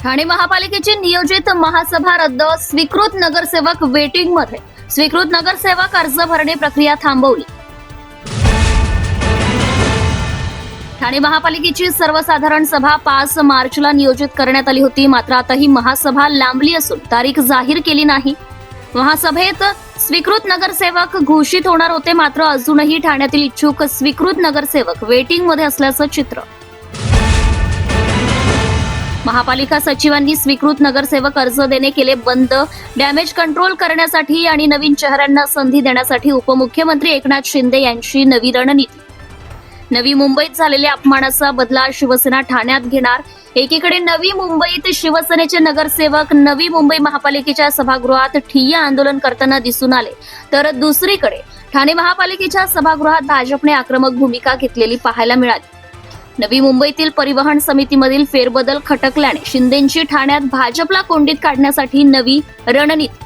ठाणे महापालिकेची नियोजित महासभा रद्द, स्वीकृत नगरसेवक वेटिंगमध्ये. स्वीकृत नगरसेवक अर्ज भरणे प्रक्रिया थांबवली. ठाणे महापालिकेची सर्वसाधारण सभा 5 मार्चला नियोजित करण्यात आली होती. मात्र आता ही महासभा लांबली असून तारीख जाहीर केली नाही. महासभेत स्वीकृत नगरसेवक घोषित होणार होते, मात्र अजूनही ठाण्यातील इच्छुक स्वीकृत नगरसेवक वेटिंगमध्ये असल्याचं चित्र. महापालिका सचिवांनी स्वीकृत नगरसेवक अर्ज देणे केले बंद. डॅमेज कंट्रोल करण्यासाठी आणि नवीन चेहऱ्यांना संधी देण्यासाठी उपमुख्यमंत्री एकनाथ शिंदे यांची नवी रणनीती. नवी मुंबईत झालेल्या अपमानाचा बदला शिवसेना ठाण्यात घेणार. एकीकडे नवी मुंबईत शिवसेनेचे नगरसेवक नवी मुंबई महापालिकेच्या सभागृहात ठिय्या आंदोलन करताना दिसून आले, तर दुसरीकडे ठाणे महापालिकेच्या सभागृहात भाजपने आक्रमक भूमिका घेतलेली पाहायला मिळाली. नवी मुंबईतील परिवहन समितीमधील फेरबदल खटकल्याने शिंदेंची ठाण्यात भाजपला कोंडीत काढण्यासाठी नवी रणनीती.